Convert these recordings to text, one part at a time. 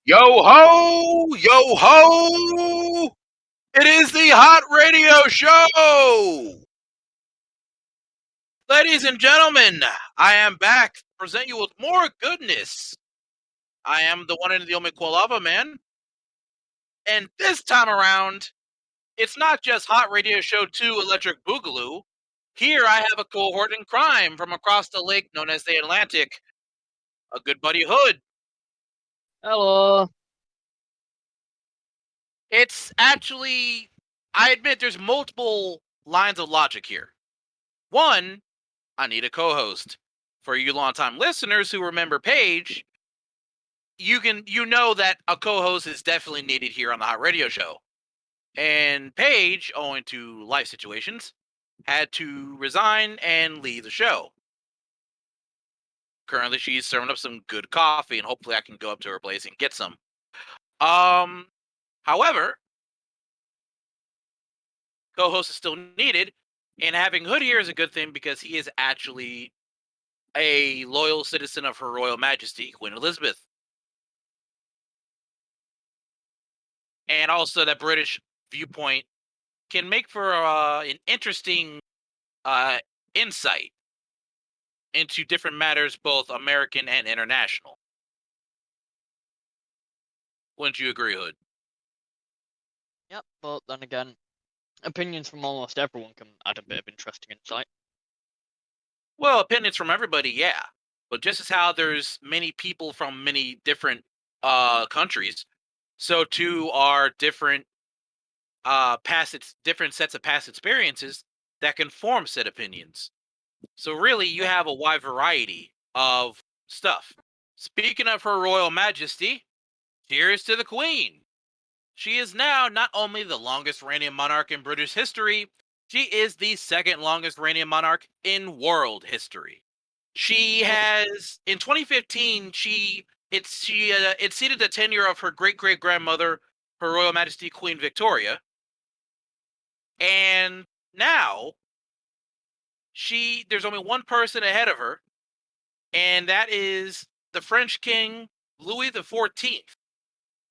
Yo ho! Yo ho! It is the Hot Radio Show! Ladies and gentlemen, I am back to present you with more goodness. I am the one and the only Qualava man. And this time around, it's not just Hot Radio Show 2 Electric Boogaloo. Here I have a cohort in crime from across the lake known as the Atlantic, a good buddy Hood. Hello. It's actually, I admit there's multiple lines of logic here. One, I need a co-host. For you longtime listeners who remember Paige, you know that a co-host is definitely needed here on the Hot Radio Show. And Paige, owing to life situations, had to resign and leave the show. Currently, she's serving up some good coffee, and hopefully, I can go up to her place and get some. However, co-host is still needed, and having Hood here is a good thing because he is actually a loyal citizen of Her Royal Majesty, Queen Elizabeth. And also that British viewpoint can make for an interesting uh, insight into different matters, both American and international. Wouldn't you agree, Hood? Yep, but then again, opinions from almost everyone can add a bit of interesting insight. Well, opinions from everybody, yeah. But just as how there's many people from many different countries, so too are different different sets of past experiences that can form said opinions. So really, you have a wide variety of stuff. Speaking of Her Royal Majesty, cheers to the Queen. She is now not only the longest reigning monarch in British history, she is the second longest reigning monarch in world history. She has, in 2015, she exceeded the tenure of her great great grandmother, Her Royal Majesty Queen Victoria, and now there's only one person ahead of her, and that is the French King Louis the 14th,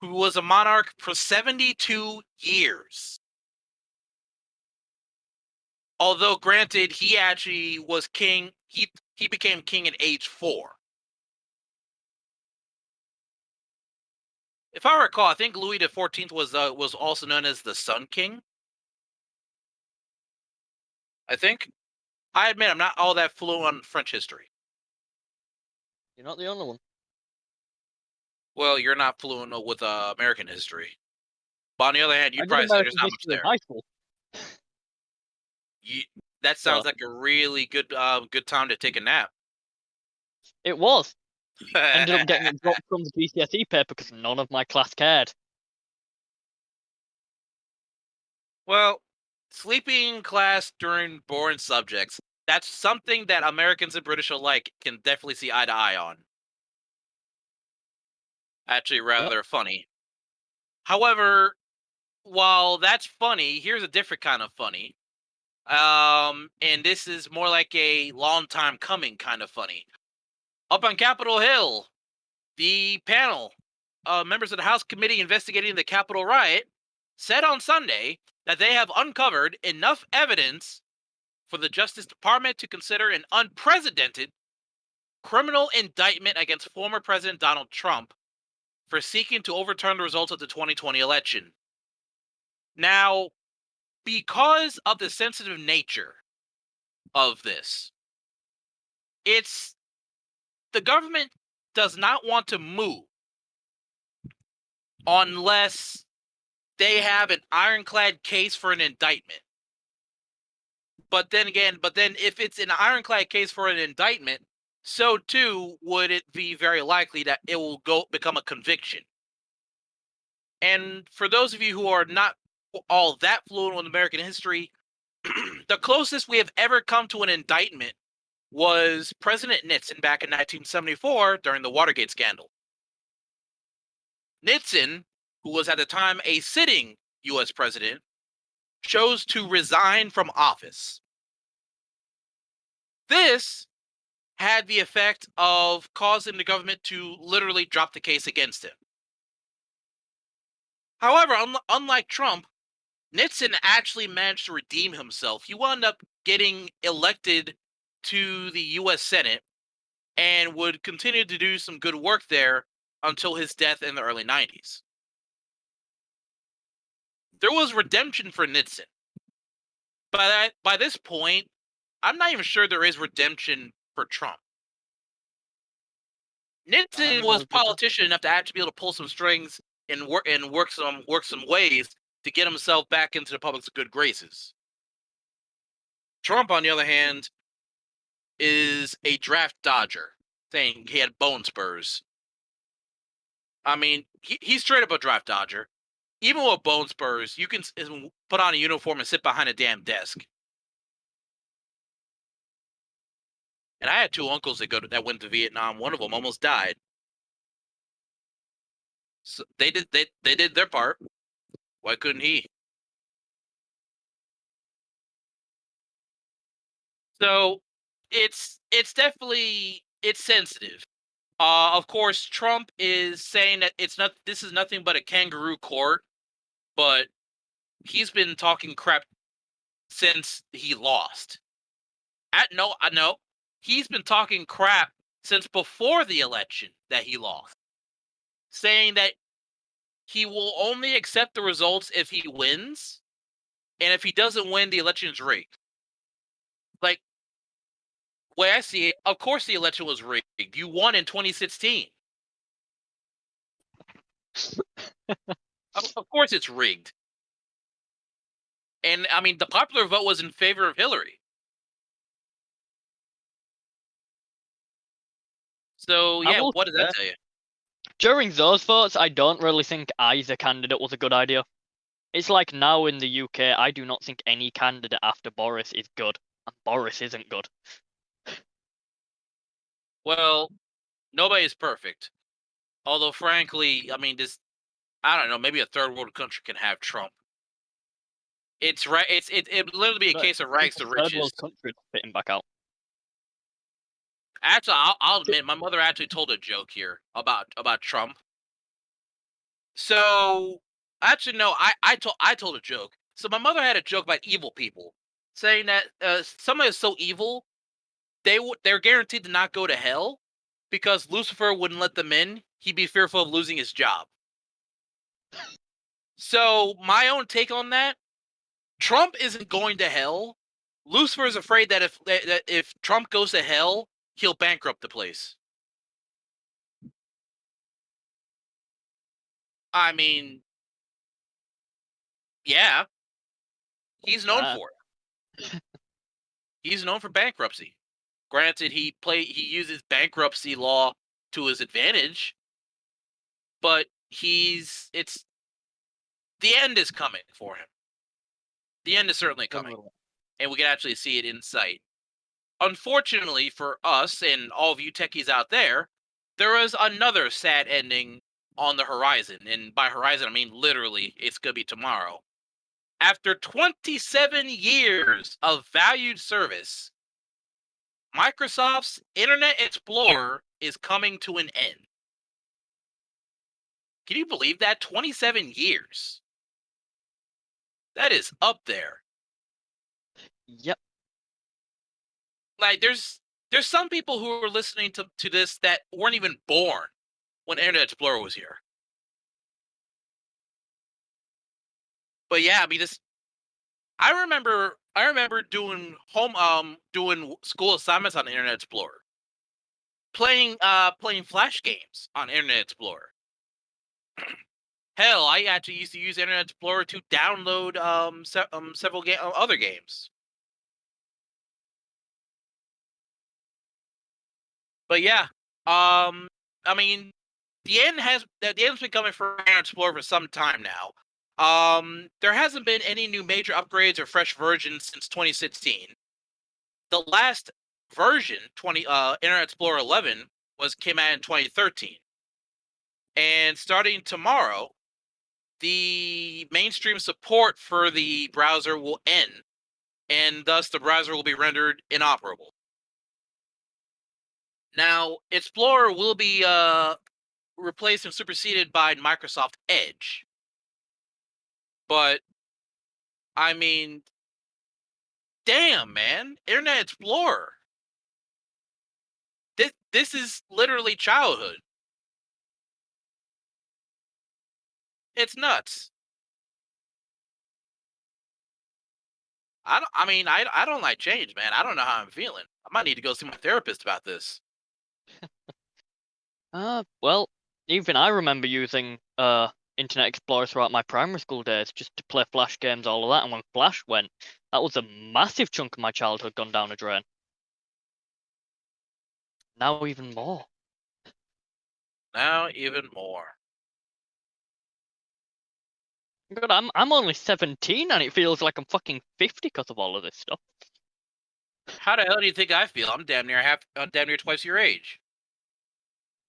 who was a monarch for 72 years. Although granted, he actually was king, he became king at age 4. If I recall, I think Louis the 14th was also known as the Sun King. I think. I admit I'm not all that fluent on French history. You're not the only one. Well, you're not fluent with American history. But on the other hand, I you'd did probably say there's American not much history in there. high school. You, that So sounds like a really good time to take a nap. it was. Ended up getting it dropped from the GCSE paper because none of my class cared. Well, sleeping in class during boring subjects, that's something that Americans and British alike can definitely see eye to eye on. Actually, Yep. rather funny. However, while that's funny, here's a different kind of funny. And this is more like a long time coming kind of funny. Up on Capitol Hill, the panel, members of the House Committee investigating the Capitol riot, said on Sunday that they have uncovered enough evidence for the Justice Department to consider an unprecedented criminal indictment against former President Donald Trump for seeking to overturn the results of the 2020 election. Now, because of the sensitive nature of this, it's the government does not want to move unless they have an ironclad case for an indictment. But then if it's an ironclad case for an indictment, so too would it be very likely that it will become a conviction. And for those of you who are not all that fluent with American history, the closest we have ever come to an indictment was President Nixon back in 1974 during the Watergate scandal. Nixon, who was at the time a sitting U.S. president, chose to resign from office. This had the effect of causing the government to literally drop the case against him. However, unlike Trump, Nixon actually managed to redeem himself. He wound up getting elected to the U.S. Senate and would continue to do some good work there until his death in the early 90s. There was redemption for Nixon. By this point, I'm not even sure there is redemption for Trump. Nixon I'm was with you there. politician enough to actually be able to pull some strings and work some ways to get himself back into the public's good graces. Trump, on the other hand, is a draft dodger, saying he had bone spurs. I mean, he's straight up a draft dodger. Even with bone spurs, you can put on a uniform and sit behind a damn desk. And I had two uncles that went to Vietnam. One of them almost died. So they did their part. Why couldn't he? So it's definitely it's sensitive. Of course, Trump is saying that it's not. This is nothing but a kangaroo court, but he's been talking crap since he lost. At no, I know he's been talking crap since before the election that he lost, saying that he will only accept the results if he wins, and if he doesn't win, the election is rigged. Like, way I see it, of course the election was rigged. You won in 2016. Of course it's rigged. And I mean, the popular vote was in favor of Hillary. So I yeah, will what does that say, tell you? during those votes, I don't really think either candidate was a good idea. It's like now in the UK, I do not think any candidate after Boris is good, and Boris isn't good. Well, nobody's perfect. Although, frankly, I mean, this I don't know. Maybe a third world country can have Trump. It's right. It literally be a But case of if rags a to third riches. world country fitting back out. Actually, I'll admit, my mother actually told a joke here about Trump. So actually, no, I told a joke. So my mother had a joke about evil people, saying that someone is so evil they're guaranteed to not go to hell because Lucifer wouldn't let them in. He'd be fearful of losing his job. So my own take on that: Trump isn't going to hell. Lucifer is afraid that if Trump goes to hell, he'll bankrupt the place. I mean, yeah, he's known Uh, for it. He's known for bankruptcy. Granted, he uses bankruptcy law to his advantage, but it's the end is coming for him. The end is certainly coming, and we can actually see it in sight. Unfortunately for us and all of you techies out there, there is another sad ending on the horizon. And by horizon, I mean literally, it's going to be tomorrow. After 27 years of valued service, Microsoft's Internet Explorer is coming to an end. Can you believe that? 27 years. That is up there. yep. Like there's some people who are listening to this that weren't even born when Internet Explorer was here. But yeah, I mean this I remember doing school assignments on Internet Explorer. Playing flash games on Internet Explorer. Hell, I actually used to use Internet Explorer to download several other games. But yeah, I mean, the end's been coming for Internet Explorer for some time now. There hasn't been any new major upgrades or fresh versions since 2016. The last version, 20 Internet Explorer 11, was came out in 2013, and starting tomorrow, the mainstream support for the browser will end, and thus the browser will be rendered inoperable. Now, Explorer will be replaced and superseded by Microsoft Edge. But I mean, damn, man, Internet Explorer. This is literally childhood. It's nuts. I don't like change, man. I don't know how I'm feeling. I might need to go see my therapist about this. Well, even I remember using Internet Explorer throughout my primary school days just to play Flash games, all of that. And when Flash went, that was a massive chunk of my childhood gone down a drain. Now even more. Now even more. God, I'm only 17 and it feels like I'm fucking 50 because of all of this stuff. How the hell do you think I feel? I'm damn near twice your age.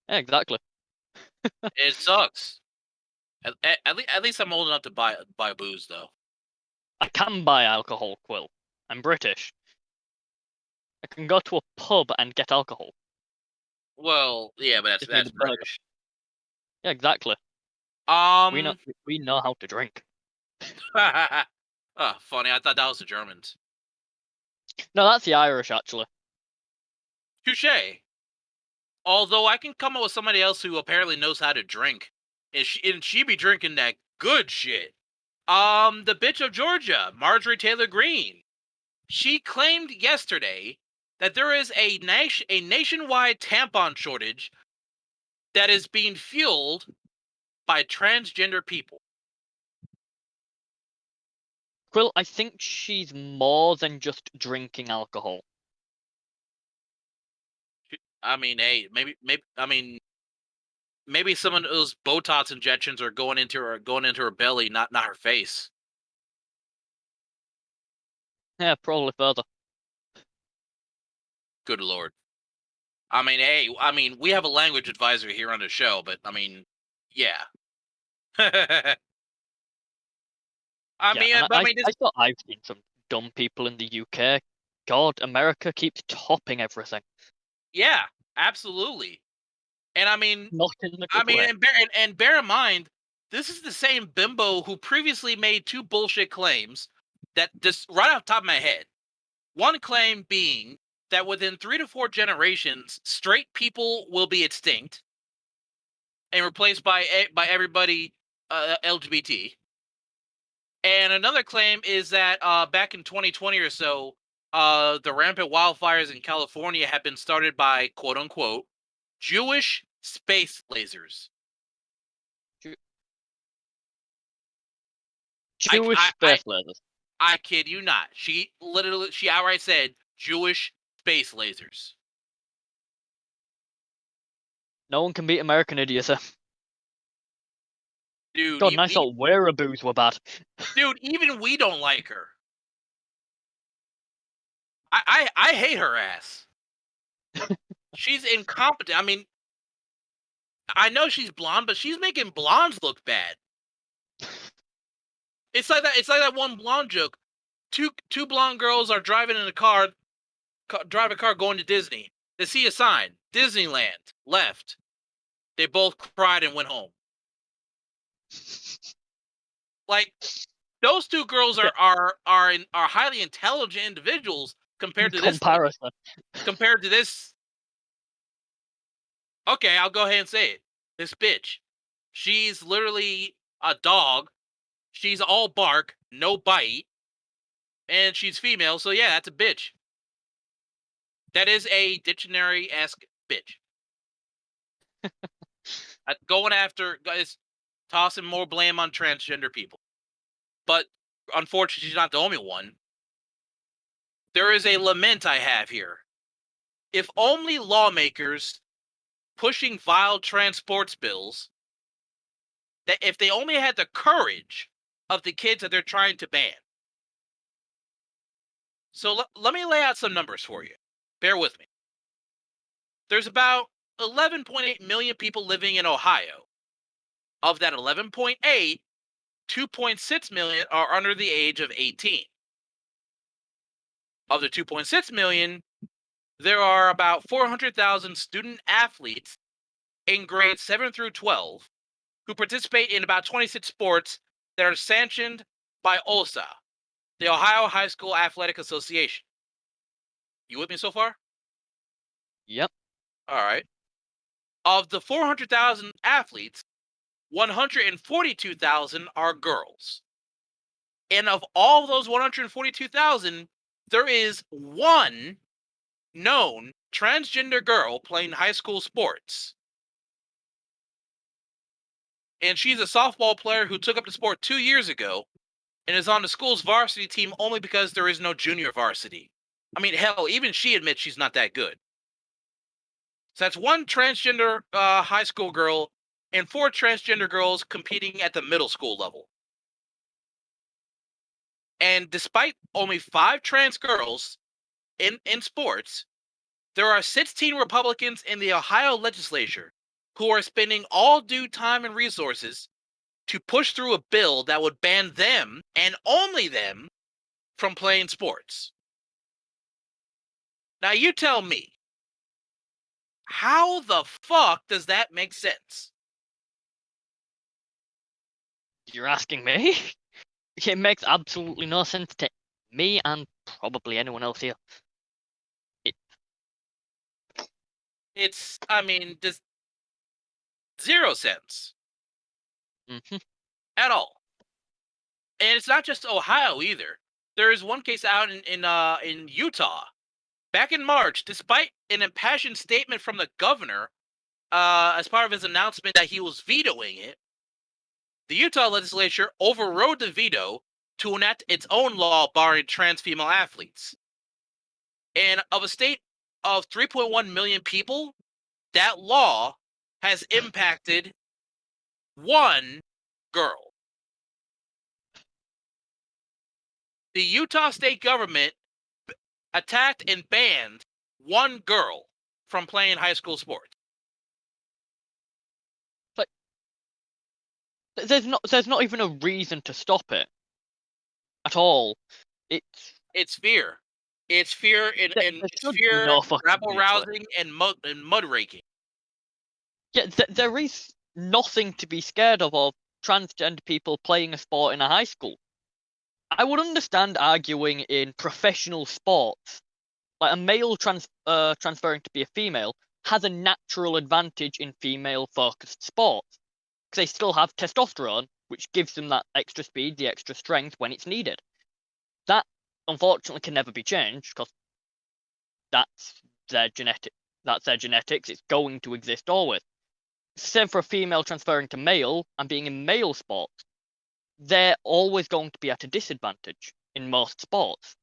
Yeah, exactly. It sucks. At least I'm old enough to buy booze though. I can buy alcohol, Quill. I'm British. I can go to a pub and get alcohol. Well, yeah, but Just need that's a burger. British. Yeah, exactly. We know Um, we know how to drink. oh, funny. I thought that was the Germans. No, that's the Irish actually. Touche. Although I can come up with somebody else who apparently knows how to drink, and she be drinking that good shit. The bitch of Georgia, Marjorie Taylor Greene. She claimed yesterday that there is a nationwide tampon shortage that is being fueled by transgender people. Quill, I think she's more than just drinking alcohol. I mean, hey, maybe some of those Botox injections are going into her belly, not her face. Yeah, probably further. Good lord. I mean, hey, we have a language advisor here on the show, but I mean, yeah. Yeah, and But I mean, I thought I've seen some dumb people in the UK. God, America keeps topping everything. yeah, absolutely. And Not in a good way. and bear in mind, this is the same bimbo who previously made two bullshit claims that just right off the top of my head. One claim being that within 3 to 4 generations, straight people will be extinct and replaced by everybody LGBT. And another claim is that back in 2020 or so, the rampant wildfires in California have been started by quote unquote Jewish space lasers. Jew- I, Jewish I, I, space lasers. I kid you not. She outright said Jewish space lasers. No one can beat American idiocy. Dude, God, and I thought wearaboos were bad. even we don't like her. I hate her ass. She's incompetent. I know she's blonde, but she's making blondes look bad. It's like that one blonde joke. Two blonde girls are driving in a car, drive a car going to Disney. They see a sign, Disneyland, left. They both cried and went home. Like those two girls Yeah, are highly intelligent individuals in compared to this lady. comparison. Compared to this, okay, I'll go ahead and say it. This bitch, she's literally a dog. She's all bark, no bite, and she's female. So yeah, that's a bitch. That is a dictionary-esque bitch. Going after guys, tossing more blame on transgender people. But unfortunately, she's not the only one. There is a lament I have here. If only lawmakers pushing vile transports bills, that if they only had the courage of the kids that they're trying to ban. So let me lay out some numbers for you. Bear with me. There's about 11.8 million people living in Ohio. Of that 11.8, 2.6 million are under the age of 18. Of the 2.6 million, there are about 400,000 student athletes in grades 7 through 12 who participate in about 26 sports that are sanctioned by OSA, the Ohio High School Athletic Association. You with me so far? Yep. All right. Of the 400,000 athletes, 142,000 are girls. And of all those 142,000, there is one known transgender girl playing high school sports. And she's a softball player who took up the sport 2 years ago and is on the school's varsity team only because there is no junior varsity. I mean, hell, even she admits she's not that good. So that's one transgender high school girl and four transgender girls competing at the middle school level. And despite only five trans girls in sports, there are 16 Republicans in the Ohio legislature who are spending all due time and resources to push through a bill that would ban them and only them from playing sports. Now, you tell me, how the fuck does that make sense? You're asking me? It makes absolutely no sense to me and probably anyone else here. It, It's, I mean, just zero sense mhm. at all. And it's not just Ohio either. There is one case out in Utah back in March, despite an impassioned statement from the governor as part of his announcement that he was vetoing it. The Utah legislature overrode the veto to enact its own law barring trans female athletes. And of a state of 3.1 million people, that law has impacted one girl. The Utah state government attacked and banned one girl from playing high school sports. Like, there's not even a reason to stop it at all. It's It's fear. It's fear and there it's should be fear, no fucking rabble reason to it. rousing, and mud raking. Yeah, there is nothing to be scared of transgender people playing a sport in a high school. I would understand arguing in professional sports, like a male transferring to be a female has a natural advantage in female-focused sports because they still have testosterone, which gives them that extra speed, the extra strength when it's needed. That unfortunately can never be changed because that's their genetic. That's their genetics. It's going to exist always. Same for a female transferring to male and being in male sports. They're always going to be at a disadvantage in most sports.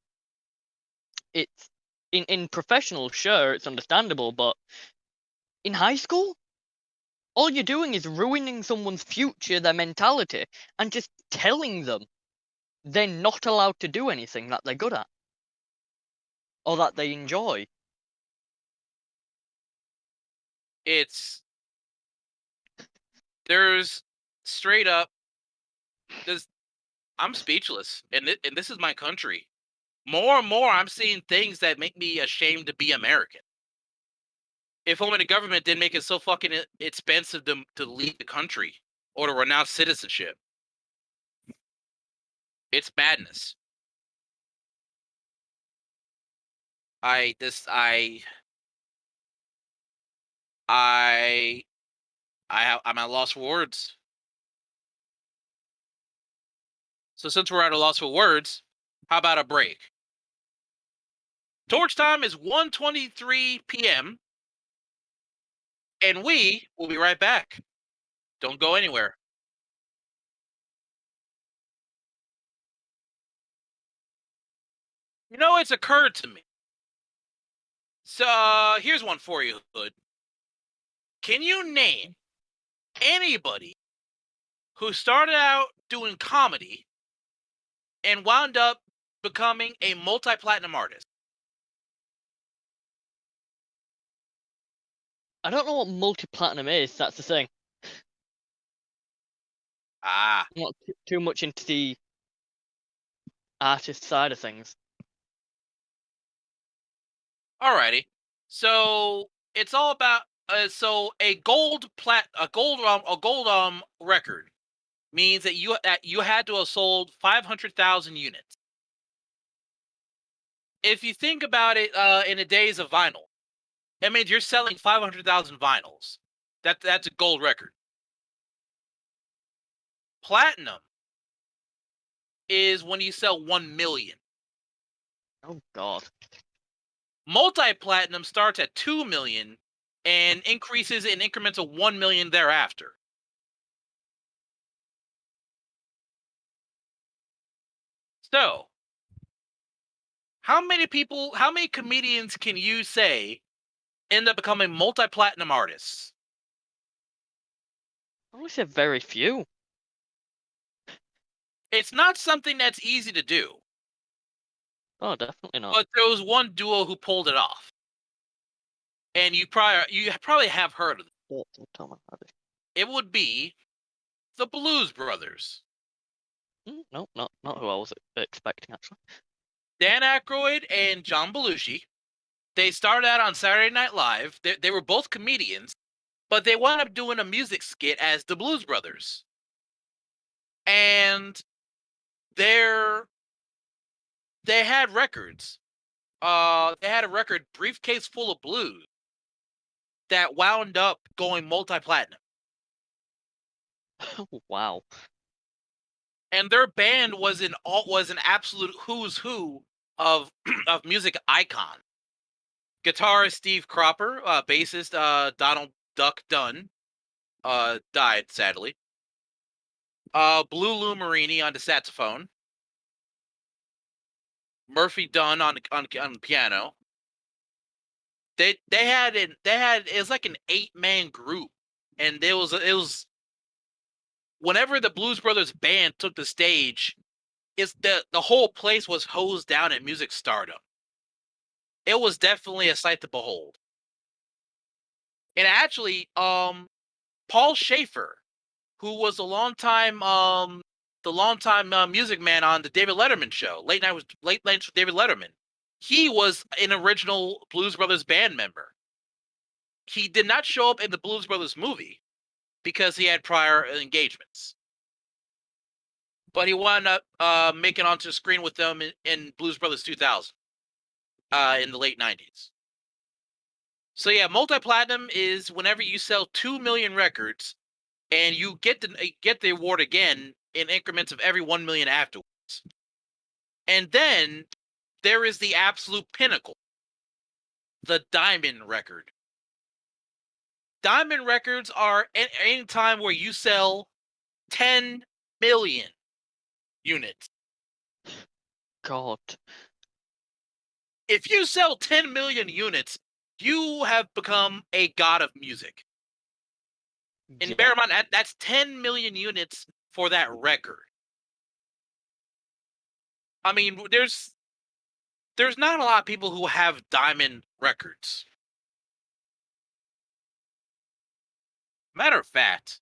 It's in professional, sure, it's understandable, but in high school, all you're doing is ruining someone's future, their mentality, and just telling them they're not allowed to do anything that they're good at or that they enjoy. It's there's straight up this. I'm speechless, and this is my country. More and more, I'm seeing things that make me ashamed to be American. If only the government didn't make it so fucking expensive to leave the country or to renounce citizenship. It's madness. I this I I'm at a loss for words. So since we're at a loss for words, how about a break? Torch time is 1:23 p.m. and we will be right back. Don't go anywhere. You know, it's occurred to me. So here's one for you, Hood. Can you name anybody who started out doing comedy and wound up becoming a multi-platinum artist? I don't know what multi-platinum is, that's the thing. Ah, I'm not too much into the artist side of things. alrighty. So it's all about so a gold record means that you had to have sold 500,000 units. If you think about it, in the days of vinyl, that means you're selling 500,000 vinyls. That's a gold record. Platinum is when you sell 1 million. Oh God. Multi-platinum starts at 2 million and increases in increments of 1 million thereafter. So, how many comedians can you say end up becoming multi-platinum artists? I would say very few. It's not something that's easy to do, Oh, definitely not. but there was one duo who pulled it off, and you probably have heard of them. Tom Hardy. It would be the Blues Brothers. No, not who I was expecting actually. Dan Aykroyd and John Belushi. They started out on Saturday Night Live. They were both comedians, but they wound up doing a music skit as the Blues Brothers. And they're they had records. They had a record, Briefcase Full of Blues, that wound up going multi-platinum. Oh, wow. And their band was an absolute who's who of of music icon. Guitarist Steve Cropper, bassist Donald Duck Dunn, died sadly. Blue Lou Marini on the saxophone, Murphy Dunn on piano. They had it was like an 8-man group, and it was whenever the Blues Brothers band took the stage, it's the whole place was hosed down at music stardom. It was definitely a sight to behold. And actually, Paul Schaefer, who was the longtime music man on the David Letterman show, Late Nights with David Letterman. He was an original Blues Brothers band member. He did not show up in the Blues Brothers movie because he had prior engagements, but he wound up making onto the screen with them in Blues Brothers 2000 in the late 90s. So yeah, multi-platinum is whenever you sell 2 million records and you get the award again in increments of every 1 million afterwards. And then there is the absolute pinnacle, the diamond record. Diamond records are any time where you sell 10 million units. God. If you sell 10 million units, you have become a god of music. And bear Yeah. in mind that's 10 million units for that record. I mean, there's not a lot of people who have diamond records. Matter of fact,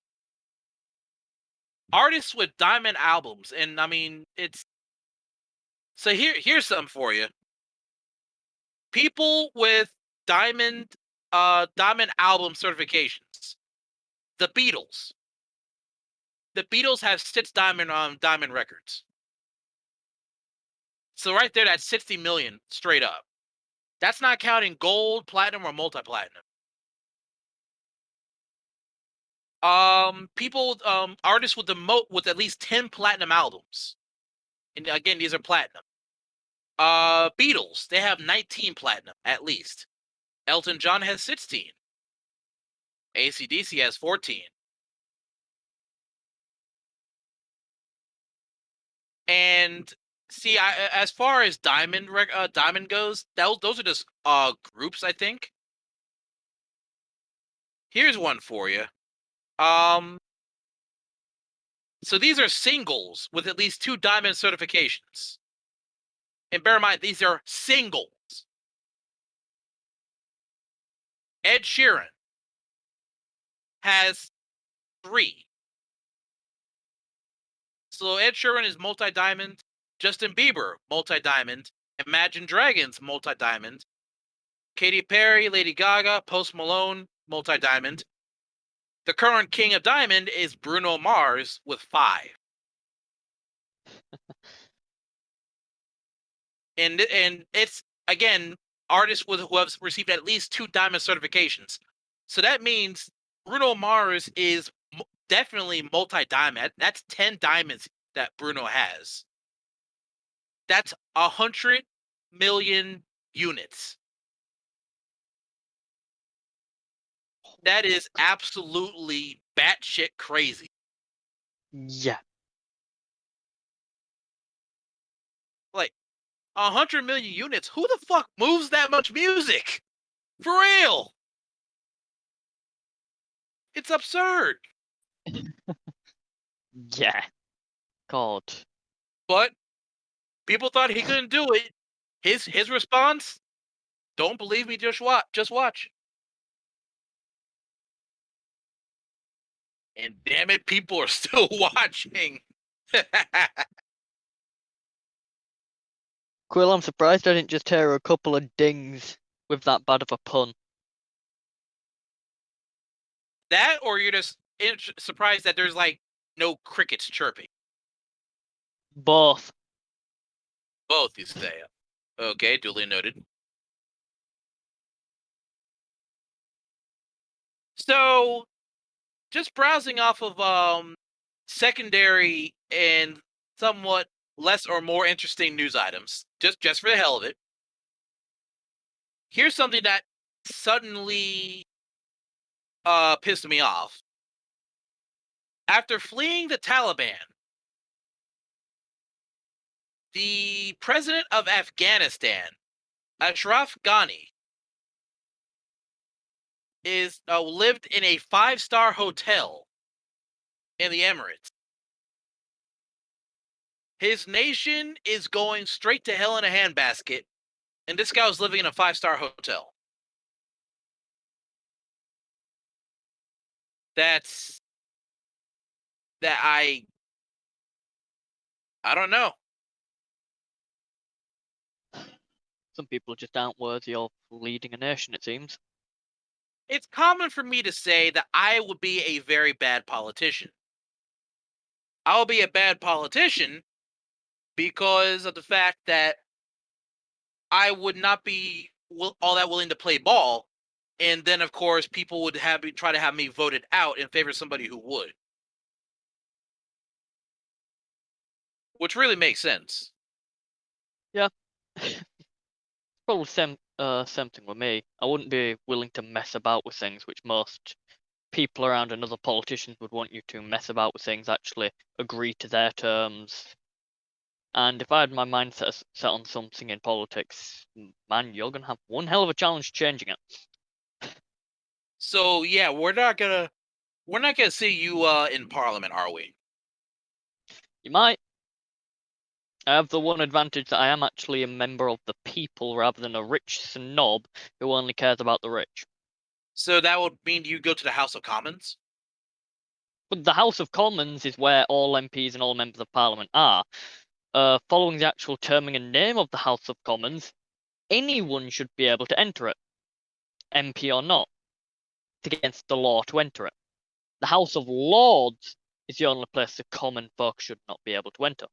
artists with diamond albums, and I mean, it's so here's something for you. People with diamond diamond album certifications. The Beatles. The Beatles have 6 diamond records. So right there, that's 60 million straight up. That's not counting gold, platinum, or multi-platinum. People, artists with with at least 10 platinum albums, and again, these are platinum. Beatles, they have 19 platinum at least. Elton John has 16. AC/DC has 14. And see, as far as diamond goes, those are just groups, I think. Here's one for you. Um, so these are singles with at least 2 diamond certifications. And bear in mind, these are singles. Ed Sheeran has 3. So Ed Sheeran is multi-diamond. Justin Bieber, multi-diamond. Imagine Dragons, multi-diamond. Katy Perry, Lady Gaga, Post Malone, multi-diamond. The current king of diamond is Bruno Mars with 5. And it's again artists who have received at least 2 diamond certifications. So that means Bruno Mars is definitely multi-diamond. That's 10 diamonds that Bruno has. That's 100 million units. That is absolutely batshit crazy. Yeah. Like 100 million units. Who the fuck moves that much music? For real. It's absurd. Yeah. God. But people thought he couldn't do it. His response, don't believe me, just watch. Just watch. And damn it, people are still watching. Quill, I'm surprised I didn't just hear a couple of dings with that bad of a pun. That, or you're just surprised that there's like no crickets chirping. Both. Both, you say. Okay, duly noted. So, just browsing off of secondary and somewhat less or more interesting news items, just for the hell of it. Here's something that suddenly pissed me off. After fleeing the Taliban, the president of Afghanistan, Ashraf Ghani, is lived in a 5-star hotel in the Emirates. His nation is going straight to hell in a handbasket, and this guy was living in a 5-star hotel. That's that I don't know. Some people just aren't worthy of leading a nation, it seems. It's common for me to say that I would be a very bad politician. I'll be a bad politician because of the fact that I would not be all that willing to play ball, and then of course people would try to have me voted out in favor of somebody who would, which really makes sense. Yeah. Probably same thing with me. I wouldn't be willing to mess about with things which most people around and other politicians would want you to mess about with things, actually agree to their terms. And if I had my mind set on something in politics, man, you're gonna have one hell of a challenge changing it. So yeah, we're not gonna see you in Parliament, are we? You might. I have the one advantage that I am actually a member of the people rather than a rich snob who only cares about the rich. So that would mean you go to the House of Commons. But the House of Commons is where all MPs and all members of Parliament are. Following the actual terming and name of the House of Commons, anyone should be able to enter it, MP or not. It's against the law to enter it. The House of Lords is the only place the common folk should not be able to enter.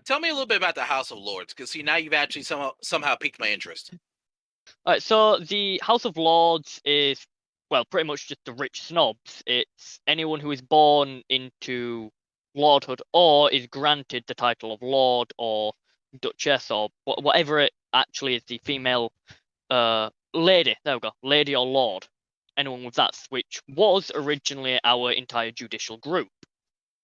Tell me a little bit about the House of Lords, because see now you've actually somehow piqued my interest. Alright, so the House of Lords is, well, pretty much just the rich snobs. It's anyone who is born into lordhood or is granted the title of lord or duchess or whatever it actually is, the female lady. There we go, lady or lord. Anyone with that, which was originally our entire judicial group.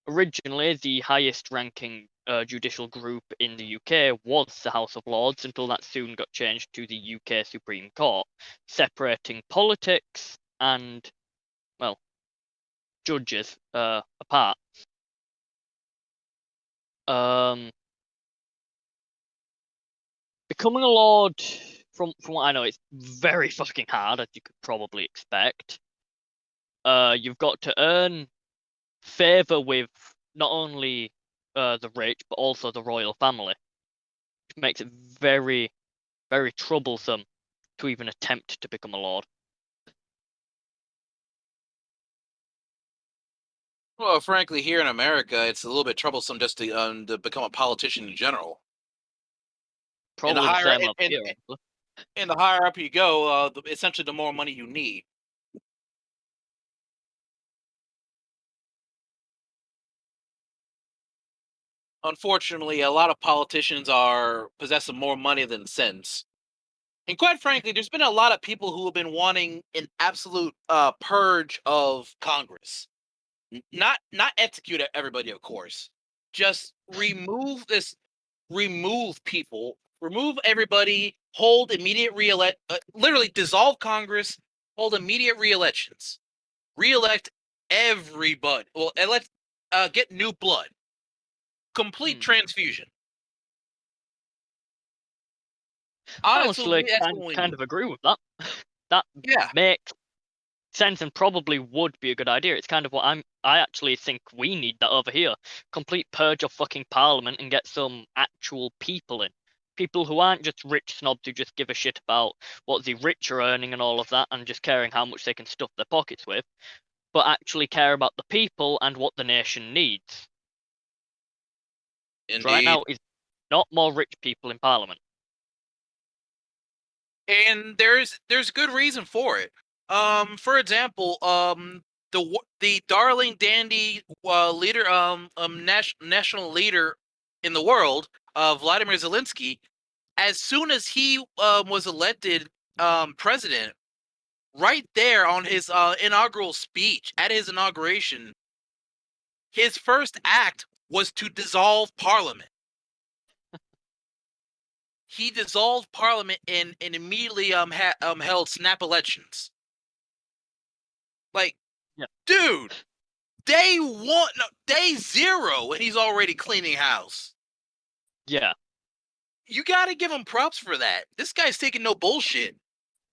Originally, the highest ranking judicial group in the UK was the House of Lords until that soon got changed to the UK Supreme Court, separating politics and, well, judges apart. Becoming a lord, from what I know, it's very fucking hard, as you could probably expect. You've got to earn favor with not only the rich but also the royal family, which makes it very, very troublesome to even attempt to become a lord. Well, frankly, here in America, it's a little bit troublesome just to become a politician in general. And the Probably the higher same over here. Honestly. and the higher up you go, essentially the more money you need. Unfortunately, a lot of politicians are possessing more money than sense. And quite frankly, there's been a lot of people who have been wanting an absolute purge of Congress. Not execute everybody, of course. Just remove people, remove everybody, hold immediate reelect, literally dissolve Congress, hold immediate reelections, reelect everybody. Well, elect, get new blood, complete Hmm. transfusion. Honestly, Honestly, that's kind what we kind need. of agree with that. That Yeah, makes sense and probably would be a good idea. It's kind of what I actually think we need that over here. Complete purge of fucking parliament and get some actual people in. People who aren't just rich snobs who just give a shit about what the rich are earning and all of that and just caring how much they can stuff their pockets with, but actually care about the people and what the nation needs. So right indeed. now is not more rich people in parliament. And there's good reason for it. For example, the darling dandy leader, national leader in the world, Vladimir Zelensky, as soon as he was elected president, right there on his inaugural speech at his inauguration, his first act was to dissolve parliament. He dissolved parliament and immediately held snap elections. Like, Yeah. dude, day one, no, day zero, and he's already cleaning house. Yeah. You got to give him props for that. This guy's taking no bullshit.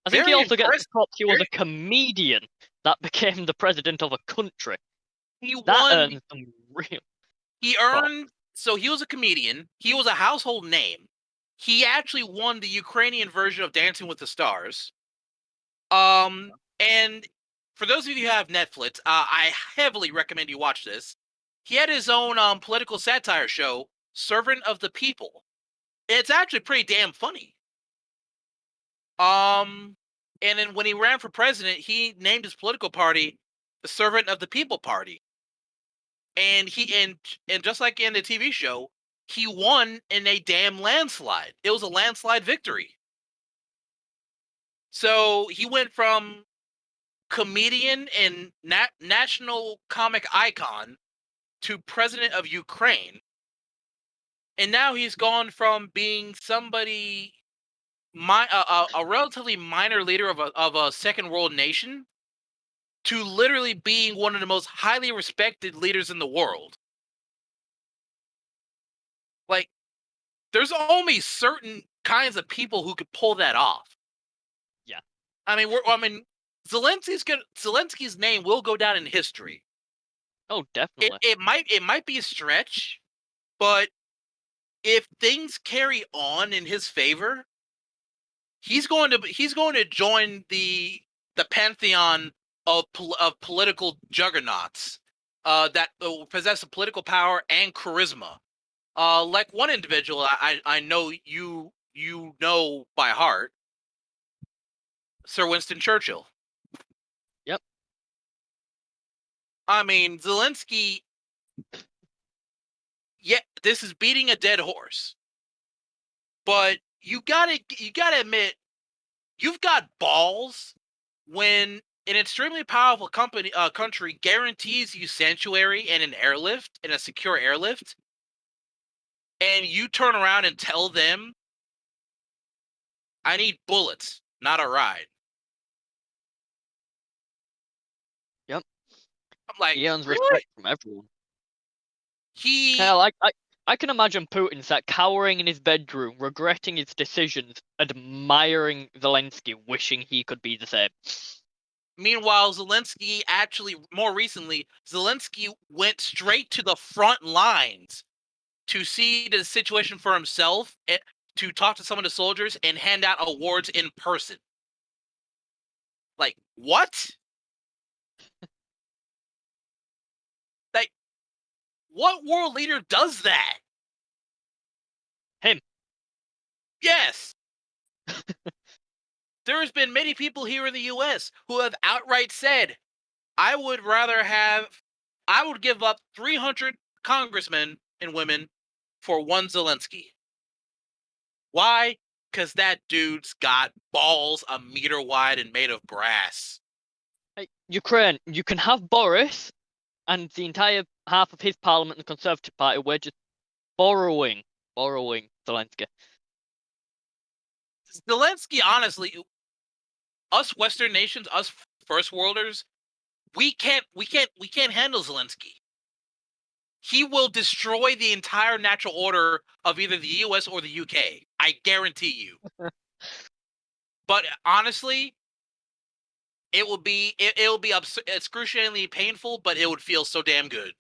I think he Very also gets the impressed. props he was Very, a comedian that became the president of a country. he That won. earns some real He props. earned. So he was a comedian. He was a household name. He actually won the Ukrainian version of Dancing with the Stars. And for those of you who have Netflix, I heavily recommend you watch this. He had his own political satire show, Servant of the People. It's actually pretty damn funny. Um, and then when he ran for president, he named his political party the Servant of the People Party. And just like in the TV show, he won in a damn landslide. It was a landslide victory. So he went from comedian and national comic icon to president of Ukraine, and now he's gone from being somebody a relatively minor leader of a second world nation to literally being one of the most highly respected leaders in the world. Like, there's only certain kinds of people who could pull that off. Yeah. I mean, Zelensky's name will go down in history. Oh, It definitely. it might be a stretch, but if things carry on in his favor, he's going to join the pantheon of political juggernauts that possess political power and charisma. Like one individual I know you know by heart, Sir Winston Churchill. Yep. I mean, Zelensky. Yeah, this is beating a dead horse, but you gotta admit you've got balls when an extremely powerful country guarantees you sanctuary and an airlift and a secure airlift, and you turn around and tell them, "I need bullets, not a ride." Yep. I'm like, He earns really? respect from everyone. He Hell, I can imagine Putin sat cowering in his bedroom, regretting his decisions, admiring Zelensky, wishing he could be the same. Meanwhile, Zelensky actually, more recently, Zelensky went straight to the front lines to see the situation for himself, to talk to some of the soldiers and hand out awards in person. Like, what? What world leader does that? Him. Yes. There has been many people here in the US who have outright said, I would rather have I would give up 300 congressmen and women for one Zelensky. Why? Because that dude's got balls a meter wide and made of brass. Hey, Ukraine, you can have Boris and the entire half of his parliament, the Conservative Party, we're just borrowing Zelensky. Zelensky, honestly, us Western nations, us first worlders, we can't handle Zelensky. He will destroy the entire natural order of either the US or the UK. I guarantee you. But honestly, it'll be excruciatingly painful, but it would feel so damn good.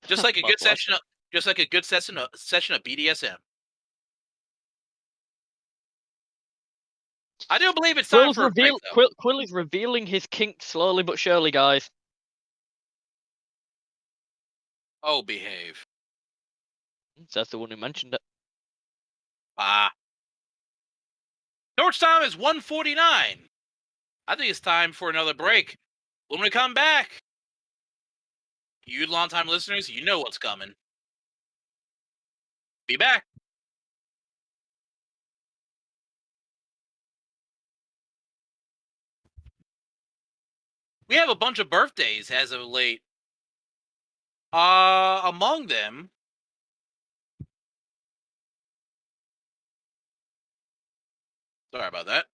Just like a God good bless. session of session of BDSM. I do believe it's time for a break though. Quill is revealing his kink slowly but surely, guys. Oh, behave. That's the one who mentioned it. Ah. Torch time is 1:49. I think it's time for another break. When we come back, you longtime listeners, you know what's coming. Be back. We have a bunch of birthdays as of late. Among them, sorry about that.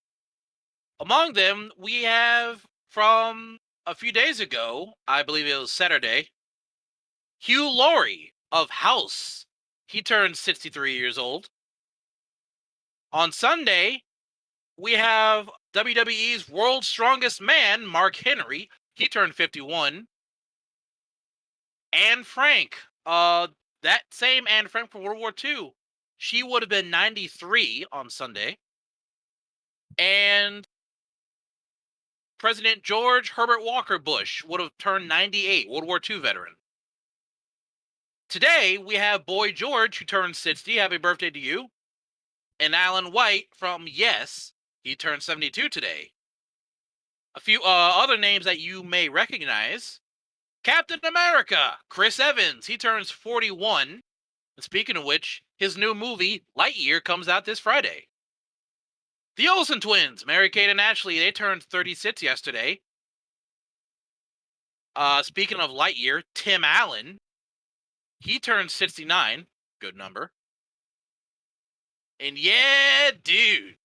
Among them, we have from a few days ago, I believe it was Saturday, Hugh Laurie of House. He turned 63 years old. On Sunday, we have WWE's World's Strongest Man, Mark Henry. He turned 51. Anne Frank, that same Anne Frank from World War II, she would have been 93 on Sunday. And President George Herbert Walker Bush would have turned 98, World War II veteran. Today, we have Boy George, who turned 60. Happy birthday to you. And Alan White from Yes, he turned 72 today. A few other names that you may recognize. Captain America, Chris Evans, he turns 41. And speaking of which, his new movie, Lightyear, comes out this Friday. The Olsen twins, Mary-Kate and Ashley, they turned 36 yesterday. Speaking of Lightyear, Tim Allen, he turned 69. Good number. And yeah, dude,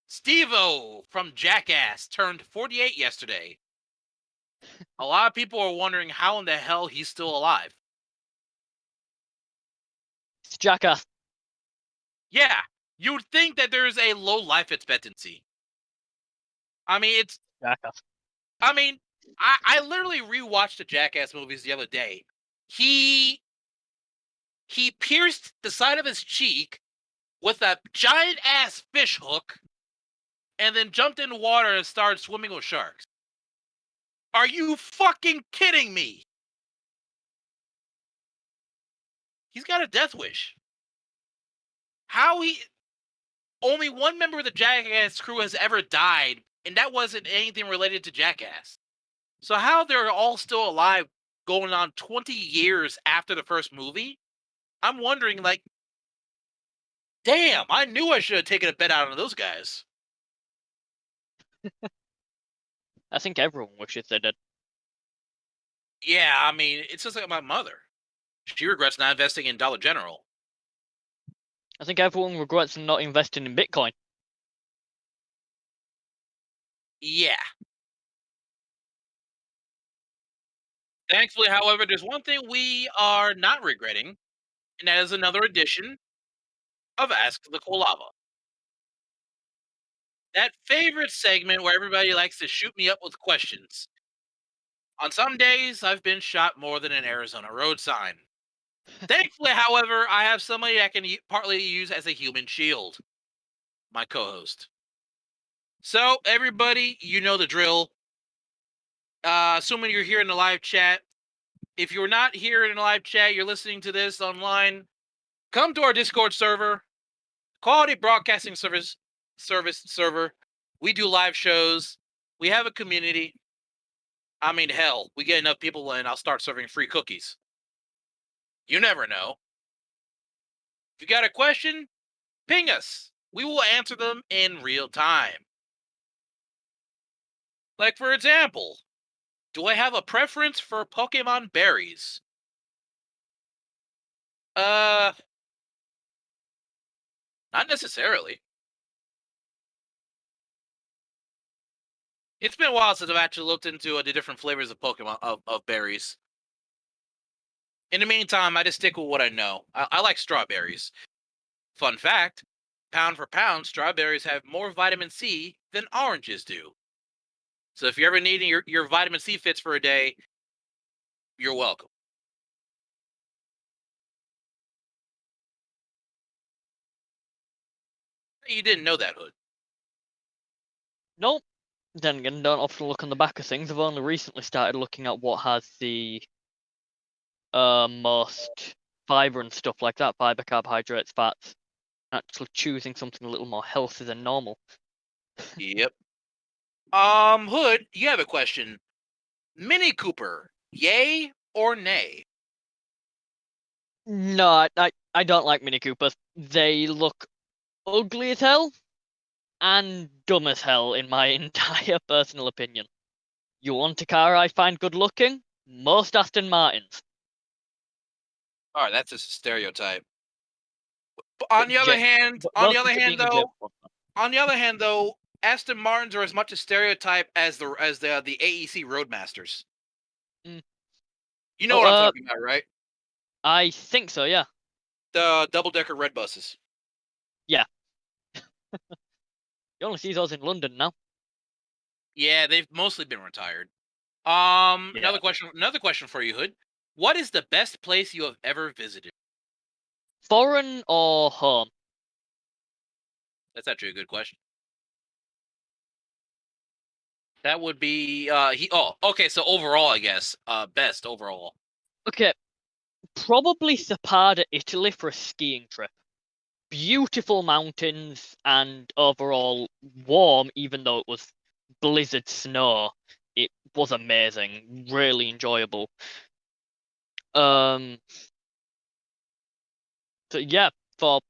Steve-O from Jackass turned 48 yesterday. A lot of people are wondering how in the hell he's still alive. It's Jackass. Yeah, you would think that there's a low life expectancy. I mean, Jackass. I literally rewatched the Jackass movies the other day. He pierced the side of his cheek with a giant ass fish hook and then jumped in the water and started swimming with sharks. Are you fucking kidding me? He's got a death wish. How he only one member of the Jackass crew has ever died, and that wasn't anything related to Jackass. So how they're all still alive going on 20 years after the first movie? I'm wondering, like, damn, I knew I should have taken a bet out on those guys. I think everyone wishes they did. Yeah, I mean, it's just like my mother. She regrets not investing in Dollar General. I think everyone regrets not investing in Bitcoin. Yeah. Thankfully, however, there's one thing we are not regretting, and that is another edition of Ask the Kolava. That favorite segment where everybody likes to shoot me up with questions. On some days, I've been shot more than an Arizona road sign. Thankfully, however, I have somebody I can partly use as a human shield. My co-host. So, everybody, you know the drill. Assuming you're here in the live chat, if you're not here in a live chat, you're listening to this online, come to our Discord server, Quality Broadcasting Service server. We do live shows. We have a community. I mean, hell, we get enough people in, I'll start serving free cookies. You never know. If you got a question, ping us. We will answer them in real time. Like, for example, do I have a preference for Pokemon berries? Uh, Not necessarily. It's been a while since I've actually looked into the different flavors of Pokemon of berries. In the meantime, I just stick with what I know. I like strawberries. Fun fact: pound for pound, strawberries have more vitamin C than oranges do. So if you're ever needing your vitamin C fix for a day, you're welcome. You didn't know that, Hood. Nope. Then again, don't often look on the back of things. I've only recently started looking at what has the most fiber and stuff like that, fiber, carbohydrates, fats. Actually choosing something a little more healthy than normal. Yep. Hood, you have a question. Mini Cooper, yay or nay? No, I don't like Mini Coopers. They look ugly as hell and dumb as hell, in my entire personal opinion. You want a car I find good looking? Most Aston Martins. All right, that's just a stereotype. But on the other Yeah, hand, most of it being a James Bond. Aston Martins are as much a stereotype as the AEC Roadmasters. Mm. You know Oh, what I'm talking about, right? I think so, yeah. The double decker red buses. Yeah. You only see those in London now. Yeah, they've mostly been retired. Yeah. Another question for you, Hood. What is the best place you have ever visited? Foreign or home? That's actually a good question. That would be okay, so overall, I guess. Best overall. Okay, probably Sapada, Italy for a skiing trip. Beautiful mountains and overall warm, even though it was blizzard snow. It was amazing, really enjoyable. Um, so yeah, for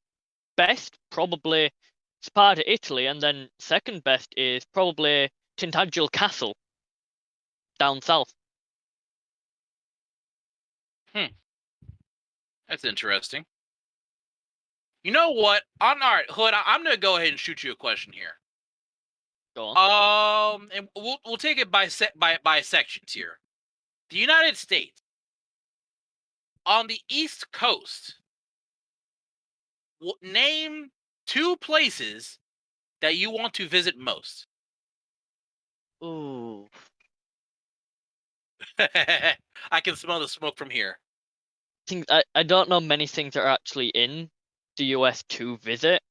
best, probably Spada, Italy, and then second best is probably Tintagel Castle down south. Hmm, that's interesting. You know what? All right, Hood. I'm gonna go ahead and shoot you a question here. Go on. And we'll take it by sections here. The United States on the East Coast. Name two places that you want to visit most. Ooh, I can smell the smoke from here. I don't know many things that are actually in the US to visit.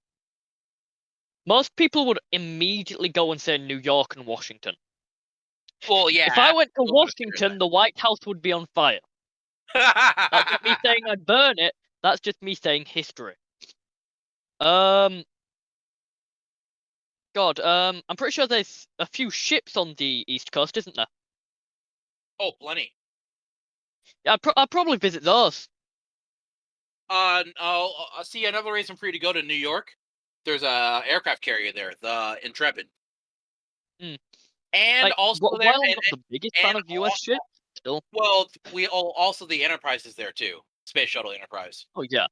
Most people would immediately go and say New York and Washington. Well, yeah, If I I went to still consider Washington, the White House would be on fire. That's not me that. saying I'd burn it. That's just me saying history. Um, God, I'm pretty sure there's a few ships on the East Coast, isn't there? Oh, plenty. Yeah, I'd probably visit those. See another reason for you to go to New York. There's a aircraft carrier there, the Intrepid, Mm. and Like, also there, while I'm not the biggest fan and of US ships, still. well, also the Enterprise is there too, Space Shuttle Enterprise. Oh yeah,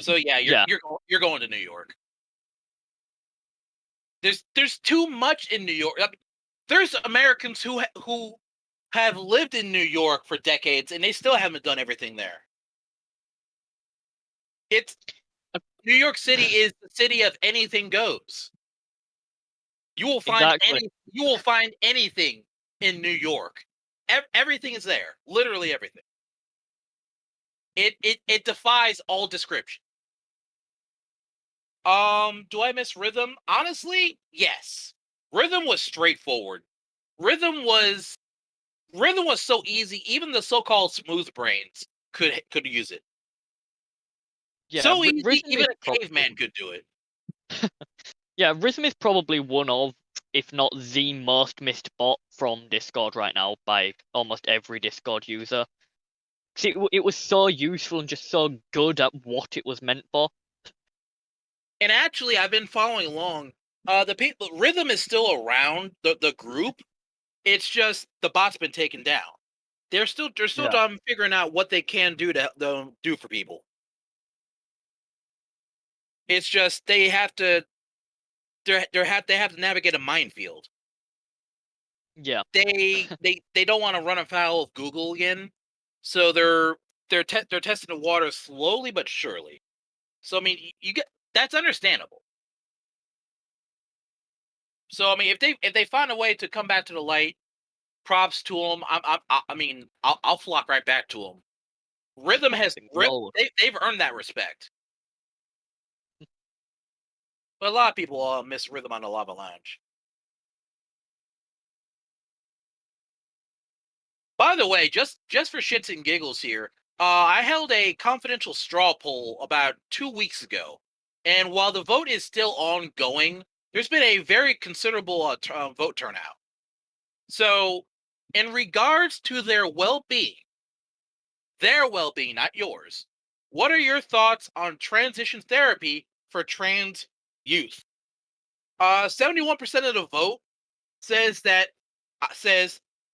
So yeah, yeah, you're going to New York. There's too much in New York. I mean, there's Americans who have lived in New York for decades and they still haven't done everything there. It's Uh, New York City is the city of anything goes. exactly. You will find anything in New York. Everything is there. Literally everything. It defies all description. Do I miss Rhythm? Honestly, yes. Rhythm was straightforward. Rhythm was Rhythm was so easy, even the so-called smooth brains could use it. Yeah, So easy, rhythm is even a probably caveman could do it. yeah, rhythm is probably one of, if not the most missed bot from Discord right now by almost every Discord user. 'Cause it was so useful and just so good at what it was meant for. And actually, I've been following along. The people Rhythm is still around the group. It's just the bot's been taken down. They're still Yeah, figuring out what they can do for people. It's just they have to navigate a minefield. yeah, They don't want to run afoul of Google again, so they're testing the water slowly but surely. So I mean, you get that's understandable. So I mean, if they find a way to come back to the light, props to them. I mean, I'll flock right back to them. Rhythm has we all would. they've earned that respect, but a lot of people miss Rhythm on the Lava Lounge. By the way, just for shits and giggles here, I held a confidential straw poll about 2 weeks ago, and while the vote is still ongoing, there's been a very considerable vote turnout. So, in regards to their well-being, not yours, what are your thoughts on transition therapy for trans youth? 71% of the vote says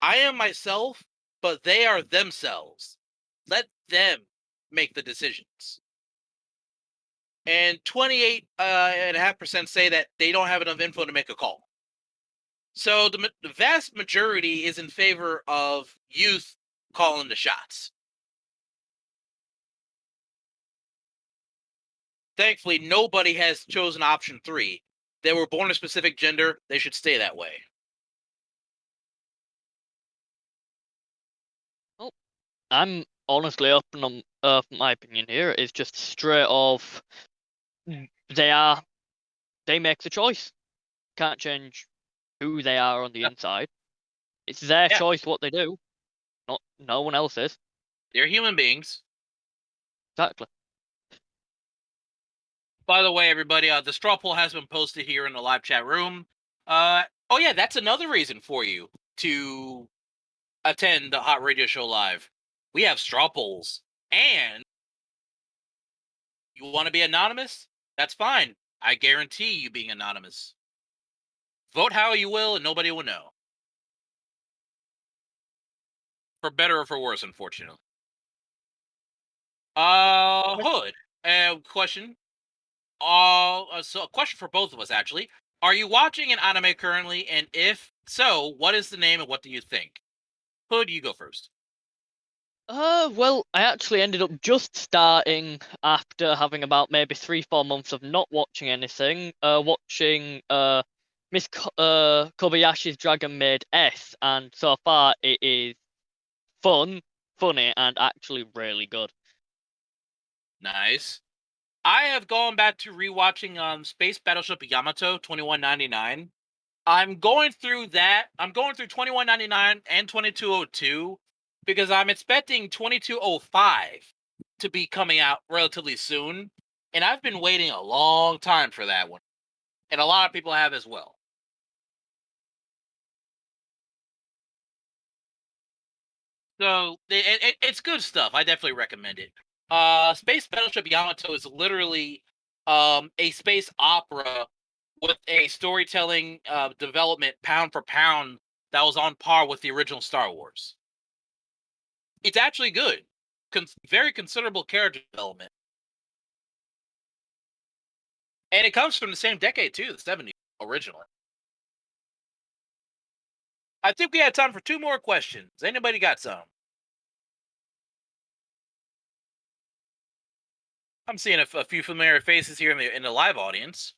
I am myself, but they are themselves. Let them make the decisions. And 28.5% say that they don't have enough info to make a call. So the vast majority is in favor of youth calling the shots. Thankfully, nobody has chosen option three. They were born a specific gender. They should stay that way. Oh, I'm honestly open on my opinion here is just straight off. They are they make the choice. Can't change who they are on the Yeah, inside. It's their yeah, choice what they do, not no one else's. they're human beings. Exactly. By the way, everybody, the straw poll has been posted here in the live chat room. Oh yeah, that's another reason for you to attend the Hot Radio Show live. We have straw polls, and you want to be anonymous? That's fine. I guarantee you being anonymous. Vote how you will, and nobody will know. For better or for worse, unfortunately. Hood. Question. So a question for both of us actually. Are you watching an anime currently? And if so, what is the name and what do you think? Hood, you go first. Well, I actually ended up just starting after having about maybe 3, 4 months of not watching anything. Watching Kobayashi's Dragon Maid S, and so far it is fun, funny, and actually really good. Nice. I have gone back to rewatching Space Battleship Yamato 2199. I'm going through that. I'm going through 2199 and 2202 because I'm expecting 2205 to be coming out relatively soon. And I've been waiting a long time for that one. And a lot of people have as well. So it's good stuff. I definitely recommend it. Space Battleship Yamato is literally a space opera with a storytelling development pound for pound that was on par with the original Star Wars. It's actually good. Very considerable character development, and it comes from the same decade too, the '70s originally. I think we had time for two more questions. Anybody got some? I'm seeing a few familiar faces here in the live audience.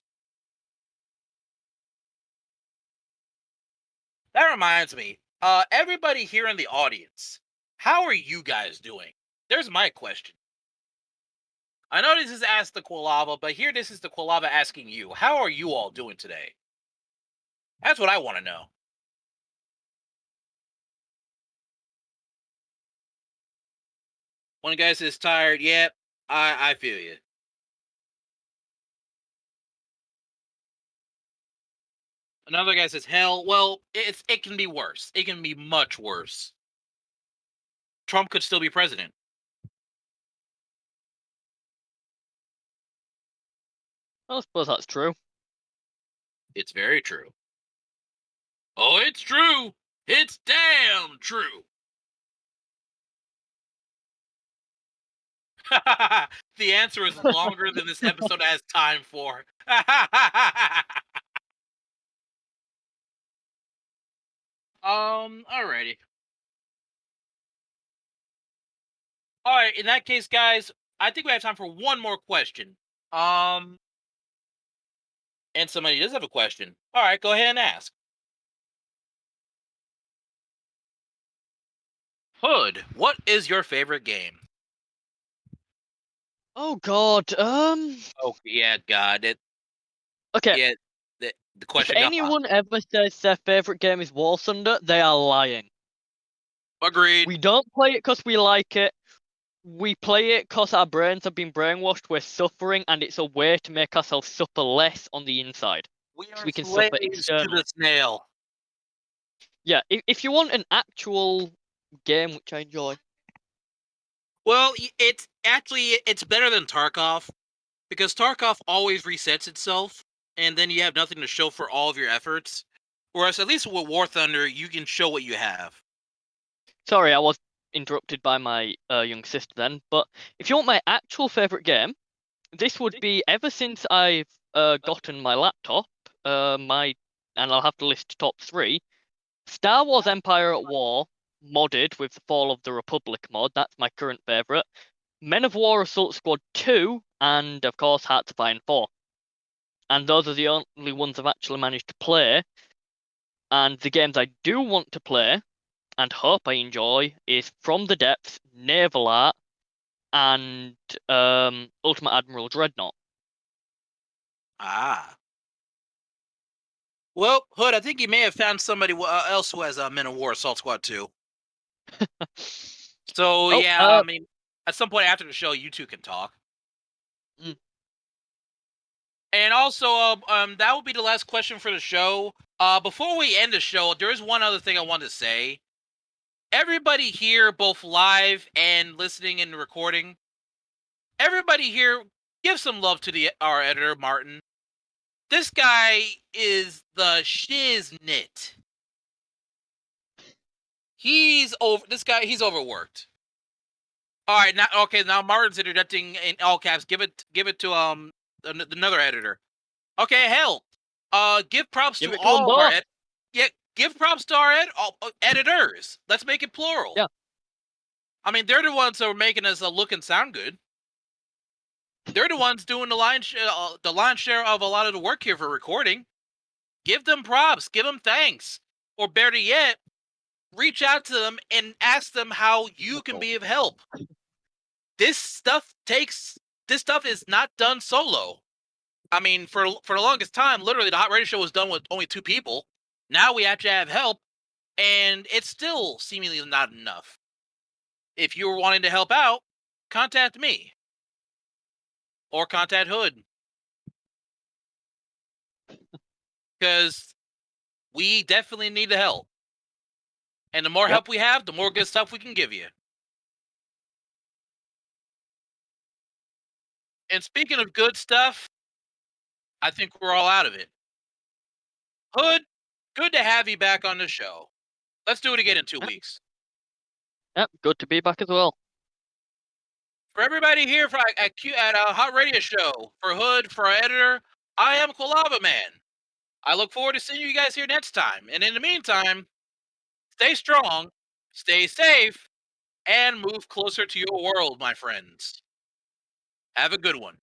That reminds me, everybody here in the audience, how are you guys doing? There's my question. I know this is Ask the Quilava, but here this is the Quilava asking you. How are you all doing today? That's what I want to know. One guy says tired. Yep, I feel you. Another guy says hell. Well, it can be worse. It can be much worse. Trump could still be president. I suppose that's true. It's very true. Oh, it's true. It's damn true. The answer is longer than this episode has time for. Alrighty. All right. In that case, guys, I think we have time for one more question. Um, and somebody does have a question. All right, go ahead and ask. Hood, what is your favorite game? Oh God. Oh yeah, God, Okay. yeah, the If question got hot. anyone ever says their favorite game is War Thunder, they are lying. Agreed. We don't play it because we like it. We play it because our brains have been brainwashed. We're suffering, and it's a way to make ourselves suffer less on the inside, We so are we can suffer slaves to externally. the snail. Yeah. If you want an actual game which I enjoy, Well, it's actually it's better than Tarkov because Tarkov always resets itself, and then you have nothing to show for all of your efforts. Whereas at least with War Thunder, you can show what you have. sorry, I was interrupted by my young sister then. But if you want my actual favorite game, this would be ever since I've gotten my laptop. My and I'll have to list top three. Star Wars Empire at War, modded with the Fall of the Republic mod. That's my current favorite. Men of War Assault Squad 2, and of course Hearts of Iron 4. And those are the only ones I've actually managed to play. And the games I do want to play and hope I enjoy is From the Depths, Naval Art, and Ultimate Admiral Dreadnought. Ah. Well, Hood, I think you may have found somebody else who has a Men of War Assault Squad too. So Oh, yeah, I mean, at some point after the show, you two can talk. mm, And also, that will be the last question for the show. Before we end the show, there is one other thing I want to say. Everybody here, both live and listening and recording, everybody here, give some love to our editor Martin. This guy is the shiznit. He's over. This guy, he's overworked. All right, now okay, now Martin's interjecting in all caps. Give it to another editor. Okay, hell, give props give to it to them all of our both. yeah, give props to our editors. Let's make it plural. Yeah, I mean, they're the ones that are making us look and sound good. They're the ones doing the line share of a lot of the work here for recording. Give them props. Give them thanks. Or better yet, reach out to them and ask them how you can be of help. This stuff takes. This stuff is not done solo. I mean, for the longest time, literally, the Hot Radio Show was done with only two people. Now we actually have help, and it's still seemingly not enough. If you were wanting to help out, contact me or contact Hood because we definitely need the help. And the more yep, help we have, the more good stuff we can give you. And speaking of good stuff, I think we're all out of it. Hood, good to have you back on the show. Let's do it again in 2 yep, weeks. yep. Good to be back as well. For everybody here at a Hot Radio Show, for Hood, for our editor, I am Quilava Man. I look forward to seeing you guys here next time. And in the meantime, stay strong, stay safe, and move closer to your world, my friends. Have a good one.